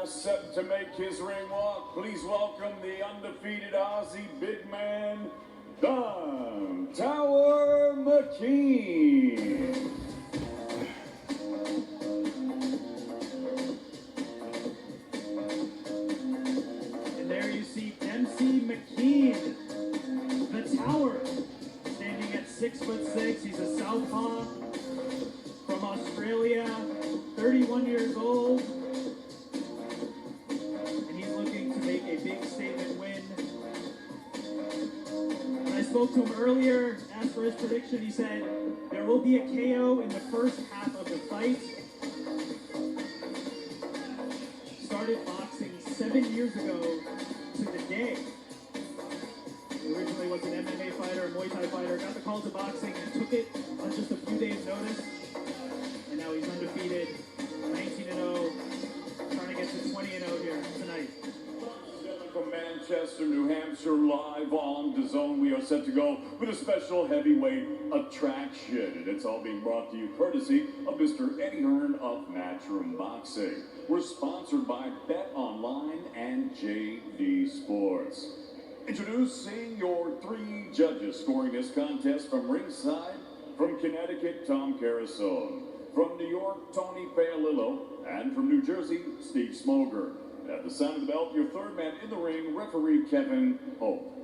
set to make his ring walk. Please welcome the undefeated Aussie big man, Don Tower McKean. And there you see Demsey McKean, the Tower, standing at 6'6". He's a southpaw from Australia, 31 years old. Big statement win. When I spoke to him earlier, asked for his prediction, he said there will be a KO in the first half of the fight. Started boxing 7 years ago to the day. He originally was an MMA fighter, a Muay Thai fighter, got the call to boxing and took it on just a few days' notice. And now he's undefeated, 19-0, trying to get to 20-0 here tonight. From Manchester, New Hampshire, live on DAZN, we are set to go with a special heavyweight attraction, and it's all being brought to you courtesy of Mr. Eddie Hearn of Matchroom Boxing. We're sponsored by Bet Online and JD Sports. Introducing your three judges scoring this contest from ringside, from Connecticut, Tom Carasone, from New York, Tony Paolillo, and from New Jersey, Steve Smoger. At the sound of the bell, your third man in the ring, referee Kevin Hope.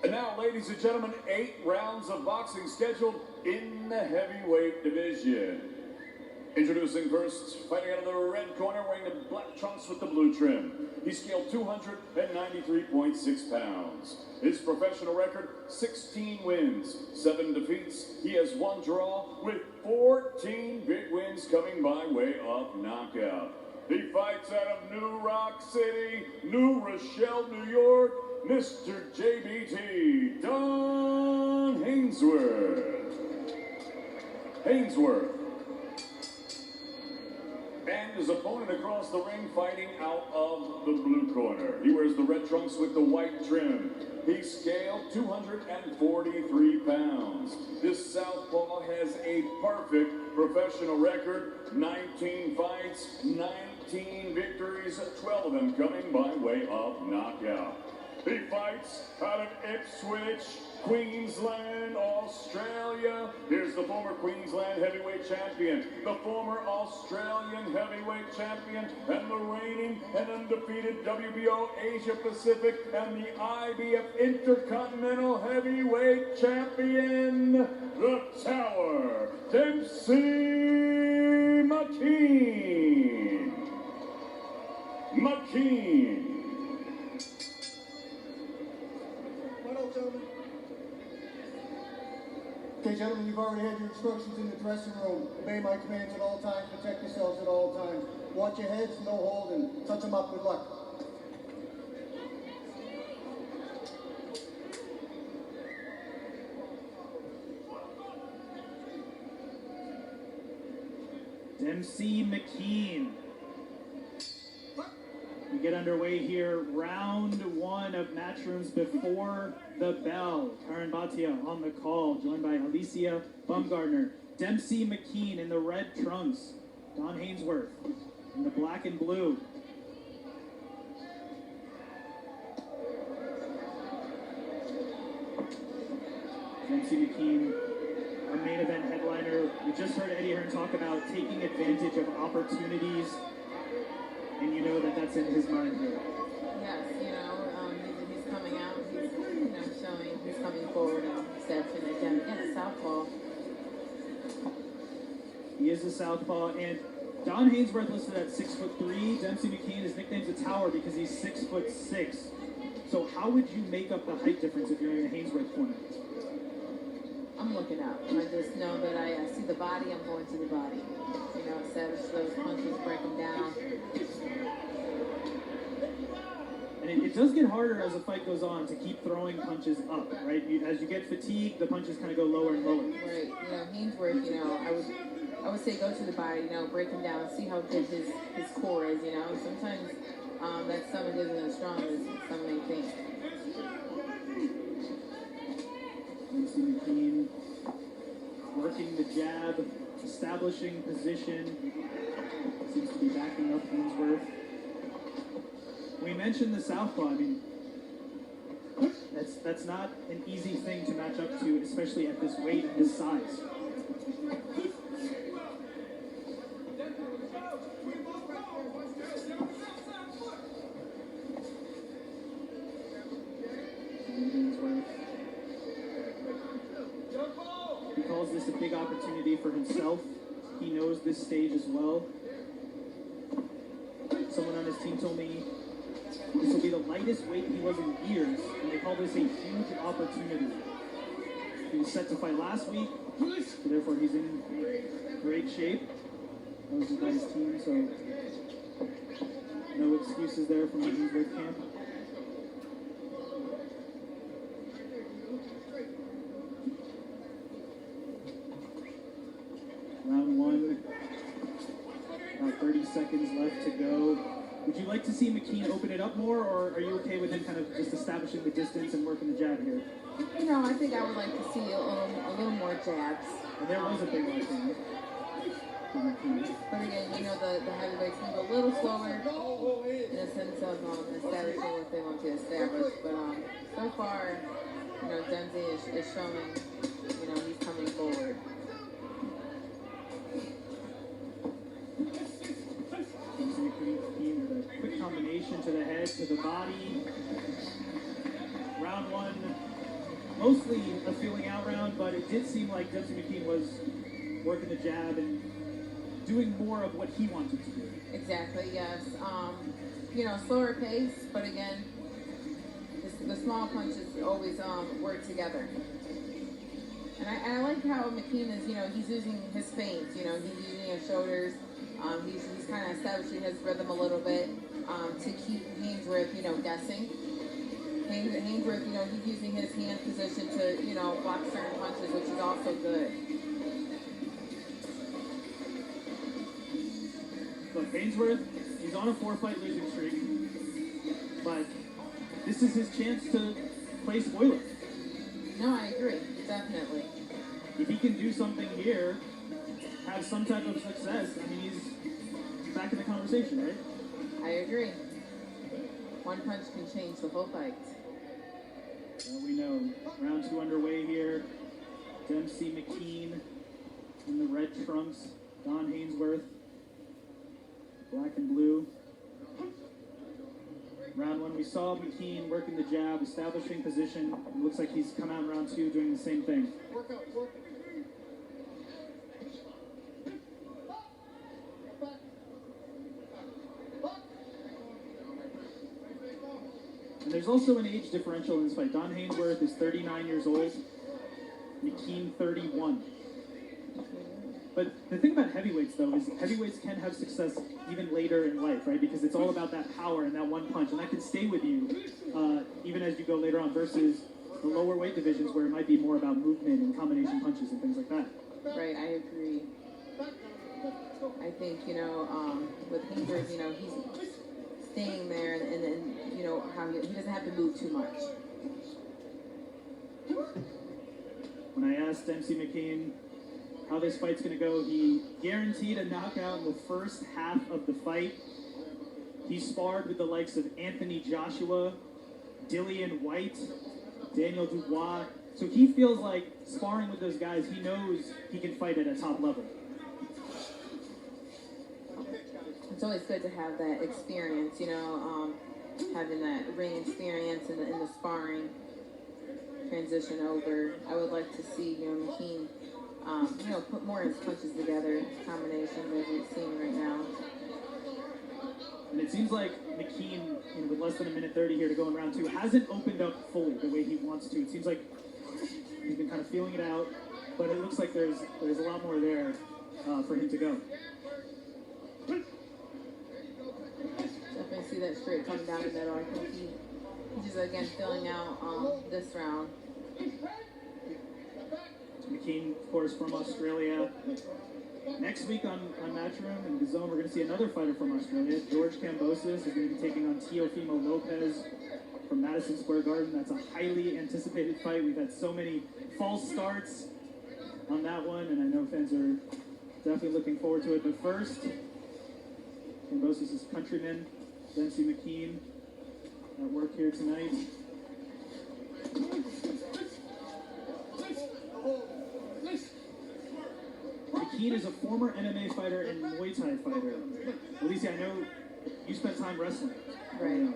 And now, ladies and gentlemen, 8 rounds of boxing scheduled in the heavyweight division. Introducing first, fighting out of the red corner, wearing the black trunks with the blue trim. He scaled 293.6 pounds. His professional record, 16 wins, 7 defeats. He has 1 draw with 14 big wins coming by way of knockout. He fights out of New Rock City, New Rochelle, New York, Mr. JBT, Don Haynesworth. And his opponent across the ring fighting out of the blue corner. He wears the red trunks with the white trim. He scaled 243 pounds. This southpaw has a perfect professional record. 19 fights, 19 victories, 12 of them coming by way of knockout. He fights out of Ipswich, Queensland, Australia. Here's the former Queensland heavyweight champion, the former Australian heavyweight champion, and the reigning and undefeated WBO Asia Pacific and the IBF Intercontinental Heavyweight Champion, the Tower, Demsey McKean. Okay, gentlemen, you've already had your instructions in the dressing room. Obey my commands at all times. Protect yourselves at all times. Watch your heads, no holding. Touch them up. Good luck. Demsey McKean. We get underway here, round 1 of Matchrooms before the bell. Karen Bhatia on the call, joined by Alicia Bumgardner. Demsey McKean in the red trunks. Don Haynesworth in the black and blue. Demsey McKean, our main event headliner. We just heard Eddie Hearn talk about taking advantage of opportunities. And you know that that's in his mind here. Yes, he's coming out, he's, showing, he's coming forward and steps in again, a southpaw. He is a southpaw, and Don Haynesworth listed at 6'3". Demsey McKean is nicknamed the Tower because he's 6'6". So how would you make up the height difference if you're in a Haynesworth corner? I'm looking up. I just know that I see the body, I'm going to the body. Establish those punches, break them down. And it does get harder as the fight goes on to keep throwing punches up, right? As you get fatigued, the punches kind of go lower and lower. Right. Haynesworth, I would say go to the body, break him down, see how good his core is, Sometimes that stomach isn't as strong as some may think. Demsey McKean working the jab, establishing position. Haynesworth. We mentioned the southpaw. I mean, that's not an easy thing to match up to, especially at this weight and this size. He calls this a big opportunity for himself. He knows this stage as well. Someone on his team told me this will be the lightest weight he was in years, and they call this a huge opportunity. He was set to fight last week, so therefore he's in great shape. That was by his team, so no excuses there from the Haynesworth camp. Round one, about 30 seconds left to go. Would you like to see McKean open it up more, or are you okay with him kind of just establishing the distance and working the jab here? You know, I think I would like to see a little more jabs. And there was a big one from McKean. But again, you know, the heavyweights move a little slower in the sense of establishing what they want to establish. But so far, you know, Demsey is showing, you know, he's coming forward. McKean with a quick combination to the head, to the body. Round one, mostly a feeling out round, but it did seem like Demsey McKean was working the jab and doing more of what he wanted to do. Exactly, yes. You know, slower pace, but again, the small punches always work together. And I like how McKean is, you know, he's using his feints, you know, he's using his shoulders. He's kind of establishing his rhythm a little bit to keep Haynesworth, you know, guessing. Haynesworth, you know, he's using his hand position to, you know, block certain punches, which is also good. Look, Haynesworth, he's on a 4-fight losing streak, but this is his chance to play spoiler. No, I agree, definitely. If he can do something here, have some type of success, I mean, he's back in the conversation, right? I agree. One punch can change the whole fight. Well, we know. Round two underway here. Demsey McKean in the red trunks. Don Haynesworth, black and blue. Round one, we saw McKean working the jab, establishing position. It looks like he's come out in round two doing the same thing. And there's also an age differential in this fight. Don Haynesworth is 39 years old, McKean 31. But the thing about heavyweights, though, is heavyweights can have success even later in life, right? Because it's all about that power and that one punch, and that can stay with you even as you go later on, versus the lower weight divisions where it might be more about movement and combination punches and things like that. Right, I agree. I think, you know, with Haynesworth, you know, he's staying there and you know, how he doesn't have to move too much. When I asked Demsey McKean how this fight's going to go, he guaranteed a knockout in the first half of the fight. He sparred with the likes of Anthony Joshua, Dillian White, Daniel Dubois. So he feels like sparring with those guys, he knows he can fight at a top level. It's always good to have that experience, you know, having that ring experience and the sparring transition over. I would like to see, you know, McKean, you know, put more of his punches together, combinations as we've seen right now. And it seems like McKean, you know, with less than a minute 30 here to go in round two, hasn't opened up fully the way he wants to. It seems like he's been kind of feeling it out, but it looks like there's a lot more there for him to go. Definitely see that straight coming down the middle. I think he's just, again, filling out this round. McKean, of course, from Australia. Next week on Matchroom and DAZN, we're going to see another fighter from Australia. George Kambosos is going to be taking on Teofimo Lopez from Madison Square Garden. That's a highly anticipated fight. We've had so many false starts on that one, and I know fans are definitely looking forward to it. But first, Cambosis' countryman, Demsey McKean, at work here tonight. McKean is a former MMA fighter and Muay Thai fighter. Alicia, I know you spent time wrestling. Right.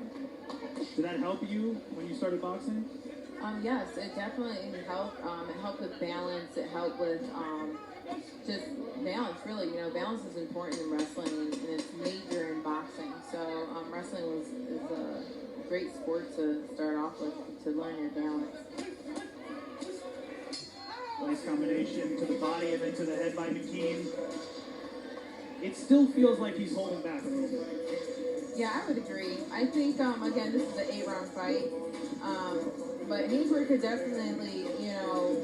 Did that help you when you started boxing? Yes, it definitely helped. It helped with balance. It helped with just balance, really. You know, balance is important in wrestling, and it's major in boxing. So wrestling is a great sport to start off with, to learn your balance. Nice combination to the body and then to the head by McKean. It still feels like he's holding back a little bit. Yeah, I would agree. I think, again, this is an 8-round fight. But Haynesworth could definitely, you know,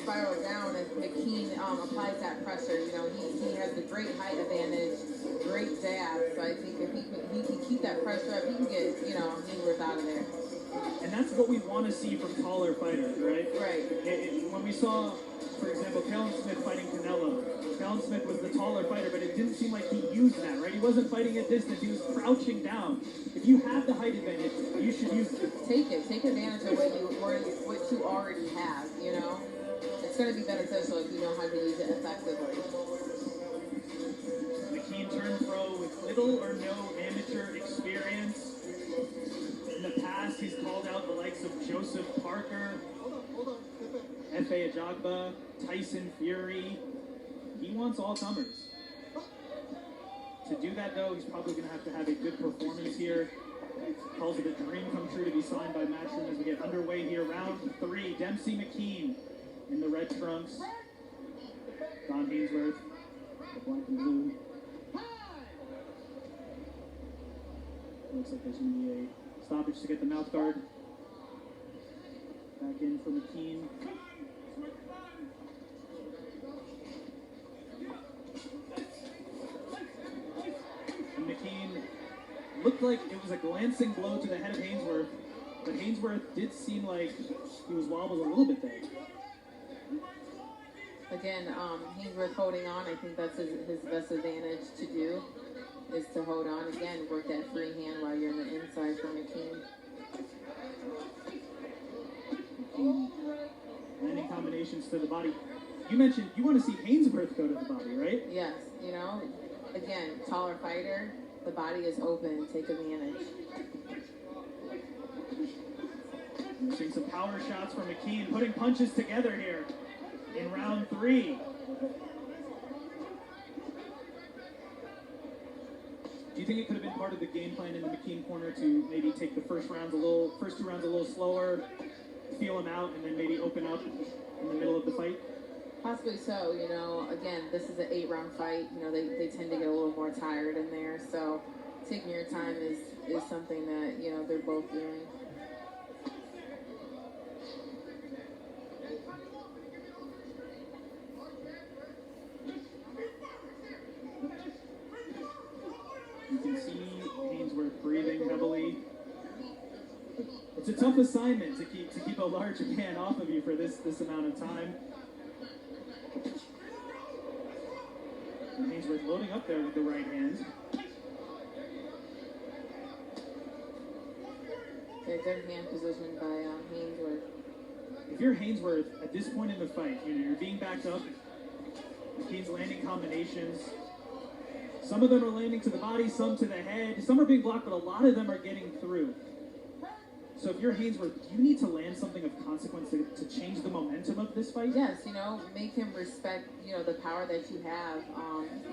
spiral down if McKean applies that pressure. You know, he has a great height advantage, great jab. So I think if he can keep that pressure up, he can get, you know, Haynesworth out of there. And that's what we want to see from taller fighters, right? Right. When we saw, for example, Kellen Smith fighting Canelo, Kellen Smith was the taller fighter, but it didn't seem like he used that, right? He wasn't fighting at distance, he was crouching down. If you have the height advantage, you should use it. Take it. Take advantage of what you already have, you know? It's going to be beneficial if you know how to use it effectively. McKean turned pro with little or no amateur experience. In the past, he's called out the likes of Joseph Parker, F.A. Ajagba, Tyson Fury. He wants all comers. To do that, though, he's probably going to have a good performance here. Calls it a dream come true to be signed by Matchroom as we get underway here. Round 3, Demsey McKean in the red trunks. Don Haynesworth, the black and blue. Looks like there's going to be a stoppage to get the mouth guard. Back in for McKean. And McKean looked like it was a glancing blow to the head of Haynesworth, but Haynesworth did seem like he was wobbled a little bit there. Again, Haynesworth holding on. I think that's his best advantage to do, is to hold on. Again, work that free hand while you're on the inside for McKean. Landing combinations to the body. You mentioned you want to see Haynesworth go to the body, right? Yes, you know, again, taller fighter, the body is open, take advantage. We're seeing some power shots from McKean, putting punches together here in round 3. Do you think it could have been part of the game plan in the McKean corner to maybe take the first 2 rounds a little slower, feel him out, and then maybe open up in the middle of the fight? Possibly so, you know, again, this is an 8-round fight. You know, they tend to get a little more tired in there, so taking your time is something that, you know, they're both doing. You can see Haynesworth breathing heavily. It's a tough assignment to keep a large man off of you for this amount of time. And Haynesworth loading up there with the right hand. Okay, good hand position by Haynesworth. If you're Haynesworth at this point in the fight, you know, you're being backed up. McKean's landing combinations. Some of them are landing to the body, some to the head. Some are being blocked, but a lot of them are getting through. So if you're Haynesworth, you need to land something of consequence to change the momentum of this fight? Yes, you know, make him respect, you know, the power that you have.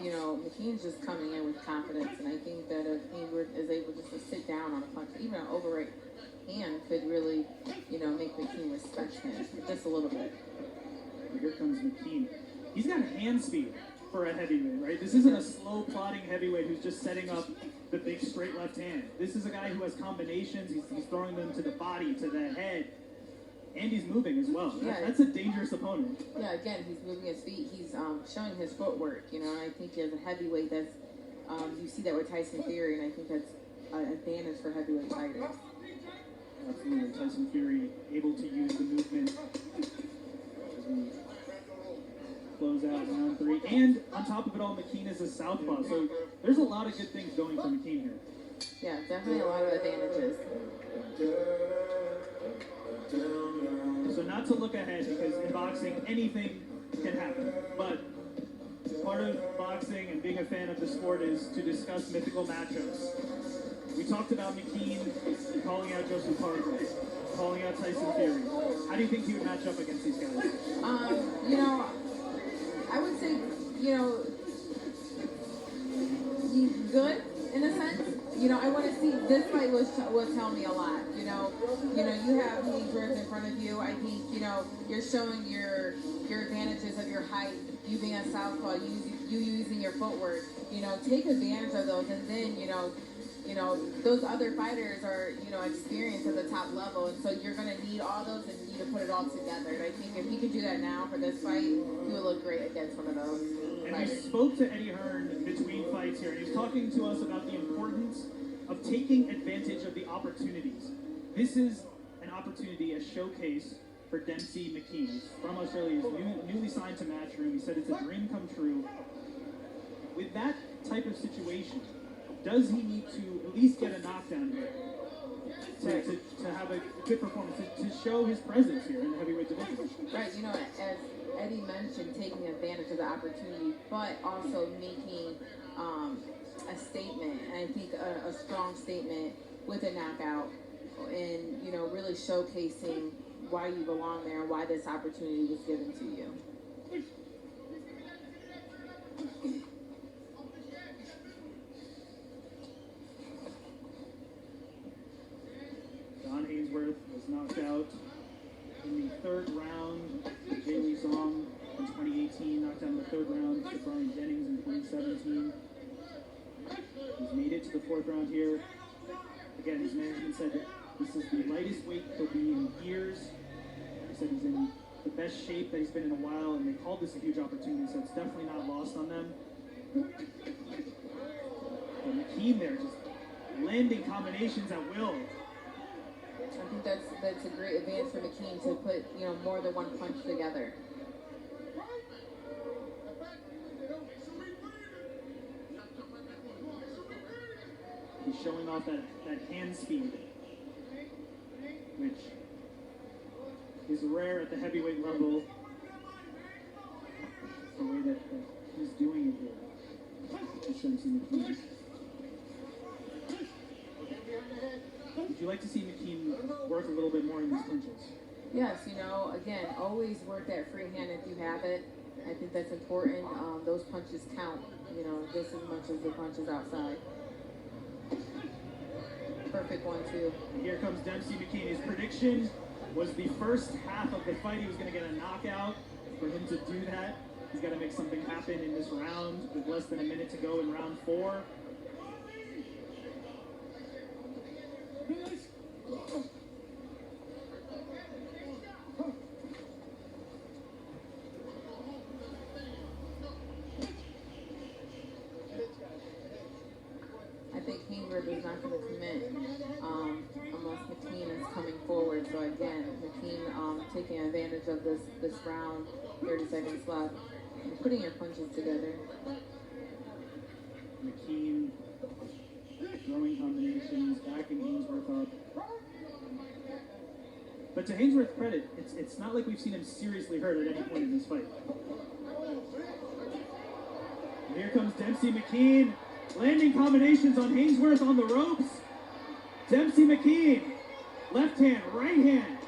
You know, McKean's just coming in with confidence, and I think that if Haynesworth is able just to sit down on a punch, even an overright hand could really, you know, make McKean respect him just a little bit. Well, here comes McKean. He's got hand speed for a heavyweight, right? This isn't a slow plodding heavyweight who's just setting up the big straight left hand. This is a guy who has combinations. He's throwing them to the body, to the head, and he's moving as well. That's a dangerous opponent. Yeah, again, he's moving his feet. He's showing his footwork, you know, and I think as a heavyweight, that's, you see that with Tyson Fury, and I think that's an advantage for heavyweight fighters. Absolutely. Tyson Fury able to use the movement. As we close out round 3. And on top of it all, McKean is a southpaw. So there's a lot of good things going for McKean here. Yeah, definitely a lot of advantages. So not to look ahead, because in boxing, anything can happen. But part of boxing and being a fan of the sport is to discuss mythical matchups. We talked about McKean calling out Joseph Parker, calling out Tyson Fury. How do you think he would match up against these guys? You know, I would say, you know, he's good in a sense. You know, I want to see, this fight will tell me a lot. You know, you have Haynesworth in front of you. I think, you know, you're showing your advantages of your height, you being a southpaw, you using your footwork. You know, take advantage of those, and then, you know, those other fighters are, you know, experienced at the top level, and so you're going to need all those and need to put it all together. And I think if he could do that now for this fight, he would look great against one of those fighters. And we spoke to Eddie Hearn between fights here, and he was talking to us about the importance of taking advantage of the opportunities. This is an opportunity, a showcase for Demsey McKean. He's from Australia. He's newly signed to Matchroom. He said it's a dream come true. With that type of situation, does he need to at least get a knockdown here to have a good performance, to show his presence here in the heavyweight division? Right, you know, as Eddie mentioned, taking advantage of the opportunity, but also making a statement, and I think a strong statement with a knockout, and, you know, really showcasing why you belong there and why this opportunity was given to you. Haynesworth was knocked out in the third round. Jay Lee Song in 2018 knocked out in the third round to Brian Jennings in 2017. He's made it to the fourth round here. Again, his management said that this is the lightest weight he'll be in years. He said he's in the best shape that he's been in a while, and they called this a huge opportunity, so it's definitely not lost on them. But McKean there just landing combinations at will. I think that's a great advance for McKean to put, you know, more than one punch together. He's showing off that hand speed, which is rare at the heavyweight level. The way that he's doing it here. Just showing some McKean. Would you like to see McKean work a little bit more in these punches? Yes, you know, again, always work that free hand if you have it. I think that's important. Those punches count, you know, just as much as the punches outside. Perfect one, too. And here comes Demsey McKean. His prediction was the first half of the fight he was going to get a knockout. For him to do that, he's got to make something happen in this round with less than a minute to go in round 4. I think Haynesworth is not going to commit unless McKean is coming forward. So again, McKean taking advantage of this round, 30 seconds left, and putting your punches together. McKean throwing combinations, backing Haynesworth up. But to Haynesworth's credit, it's not like we've seen him seriously hurt at any point in this fight. And here comes Demsey McKean, landing combinations on Haynesworth on the ropes. Demsey McKean, left hand, right hand.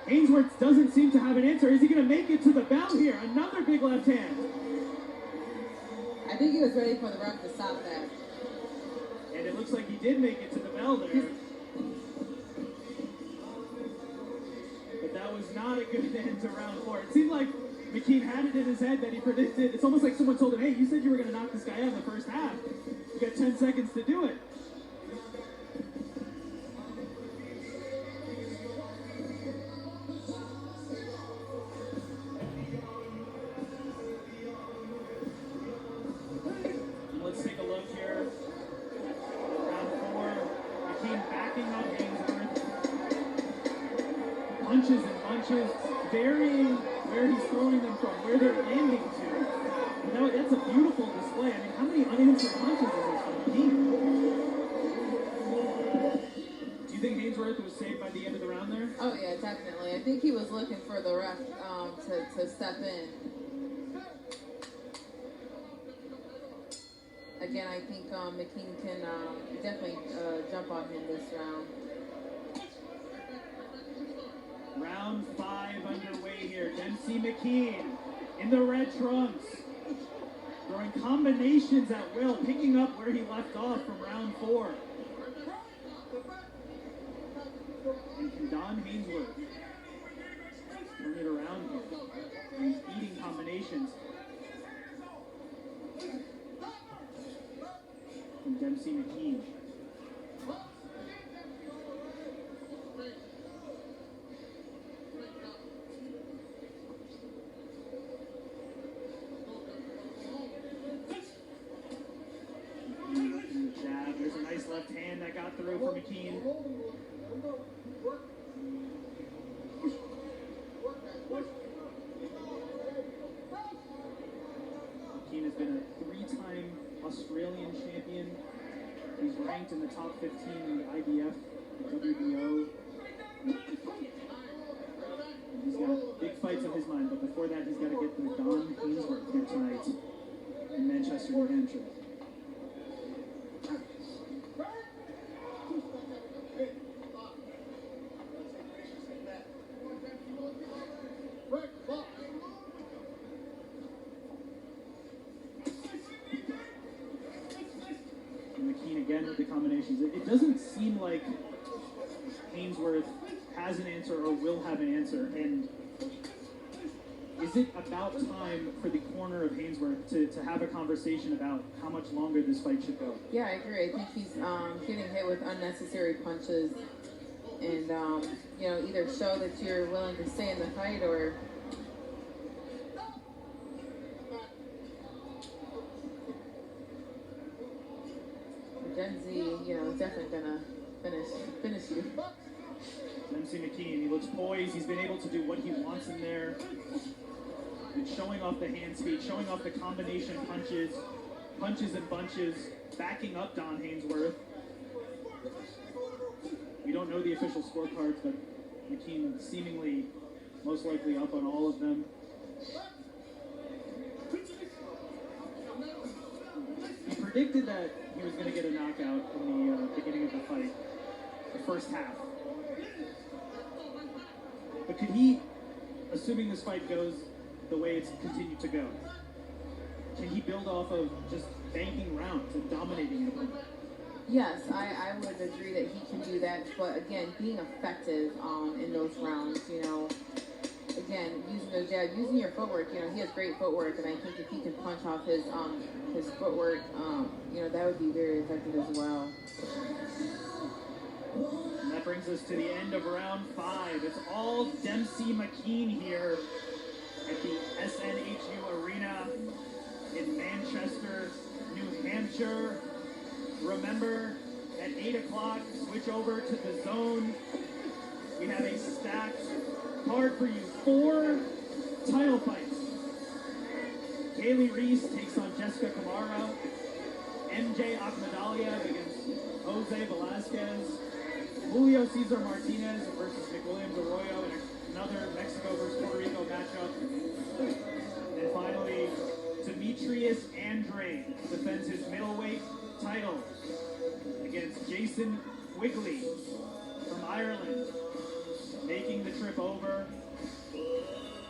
Haynesworth doesn't seem to have an answer. Is he going to make it to the bell here? Another big left hand. I think he was ready for the ref to stop that. And it looks like he did make it to the bell there. But that was not a good end to round 4. It seemed like McKean had it in his head that he predicted. It's almost like someone told him, hey, you said you were going to knock this guy out in the first half. You got 10 seconds to do it. And let's take a look here. Round 4. McKean backing up Haynesworth. Punches and punches, varying where he's throwing them from, where they're landing to. You know, that's a beautiful display. I mean, how many unanswered punches is this from McKean? Do you think Haynesworth was saved by the end of the round there? Oh yeah, definitely. I think he was looking for the ref to step in. Again, I think McKean can definitely jump on him this round. Round 5 underway here. Demsey McKean in the red trunks. Throwing combinations at will, picking up where he left off from round 4. And can Don Haynesworth turn it around here? He's eating combinations. From Demsey McKean. Jab. There's a nice left hand that got through for McKean. McKean has been a 3-time Australian champion. He's ranked in the top 15 in the IBF, WBO. He's got big fights on his mind, but before that, he's got to get the Don Haynesworth here tonight in Manchester, New Hampshire. Again with the combinations. It doesn't seem like Haynesworth has an answer or will have an answer. And is it about time for the corner of Haynesworth to have a conversation about how much longer this fight should go? Yeah, I agree. I think he's getting hit with unnecessary punches, and you know, either show that you're willing to stay in the fight or. Demsey, you know, definitely gonna finish you. Demsey McKean, he looks poised. He's been able to do what he wants in there. Been showing off the hand speed, showing off the combination punches and bunches, backing up Don Haynesworth. We don't know the official scorecards, but McKean seemingly most likely up on all of them. He predicted that he was going to get a knockout in the beginning of the fight, the first half. But could he, assuming this fight goes the way it's continued to go, can he build off of just banking rounds and dominating the fight? Yes, I would agree that he can do that. But again, being effective in those rounds, you know, again, using those jabs, using your footwork, you know, he has great footwork, and I think if he can punch off his footwork, you know, that would be very effective as well. And that brings us to the end of round 5. It's all Demsey McKean here at the SNHU Arena in Manchester, New Hampshire. Remember, at 8 o'clock, switch over to the Zone. We have a stacked card for you. 4 title fights. Kaylee Reese takes on Jessica Camaro. MJ Akmadalia against Jose Velasquez. Julio Cesar Martinez versus McWilliams Arroyo in another Mexico versus Puerto Rico matchup. And finally, Demetrius Andre defends his middleweight title against Jason Quigley from Ireland, making the trip over,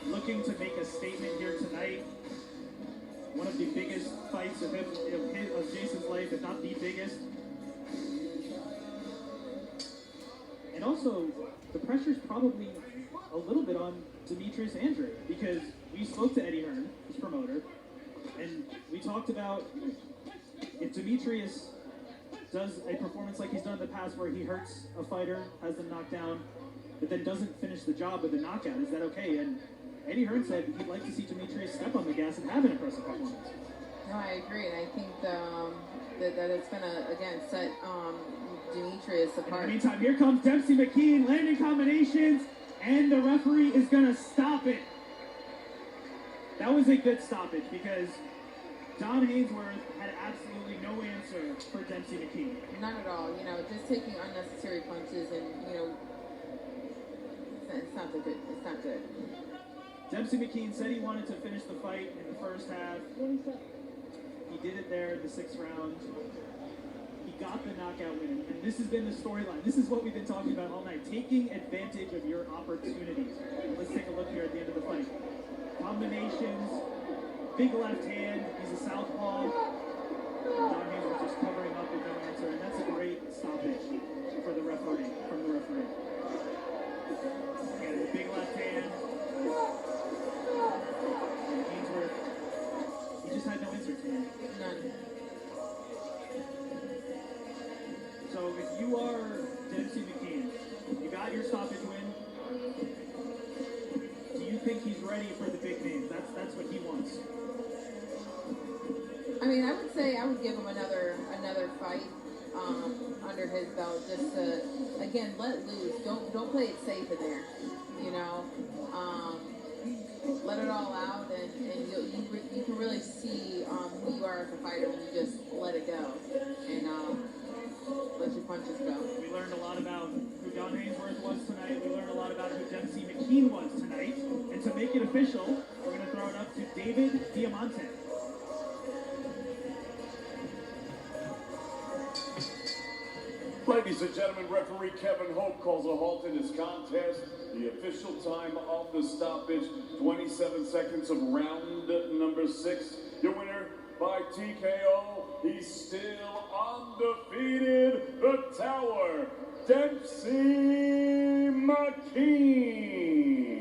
looking to make a statement here tonight. One of the biggest fights of Jason's life, if not the biggest. And also, the pressure's probably a little bit on Demetrius Andre, because we spoke to Eddie Hearn, his promoter, and we talked about if Demetrius does a performance like he's done in the past where he hurts a fighter, has them knocked down, but then doesn't finish the job with a knockout, is that okay? And Eddie Hearn said he'd like to see Demetrius step on the gas and have an impressive performance. No, I agree, and I think that it's going to, again, set Demetrius apart. In the meantime, here comes Demsey McKean, landing combinations, and the referee is going to stop it. That was a good stoppage because Don Haynesworth had absolutely no answer for Demsey McKean. None at all. You know, just taking unnecessary punches and, you know, it's not good. It's not good. Demsey McKean said he wanted to finish the fight in the first half. He did it there in the 6th round. He got the knockout win. And this has been the storyline. This is what we've been talking about all night. Taking advantage of your opportunities. Let's take a look here at the end of the fight. Combinations. Big left hand. He's a southpaw. Don Haynesworth just covering up with no answer. And that's a great stoppage for the referee, from the referee. Again, the big left hand. Haynesworth, he just had no answer to him. None. So if you are Demsey McKean, you got your stoppage win. Do you think he's ready for the big names? That's what he wants. I mean, I would say I would give him another fight under his belt, just to again let loose. Don't play it safe in there. You know, let it all out, and you can really see who you are as a fighter when you just let it go and let your punches go. We learned a lot about who Don Haynesworth was tonight. We learned a lot about who Demsey McKean was tonight. And to make it official, we're going to throw it up to David Diamante. Ladies and gentlemen, referee Kevin Hope calls a halt in this contest. The official time of the stoppage, 27 seconds of round number 6. Your winner by TKO. He's still undefeated. The Tower, Demsey McKean.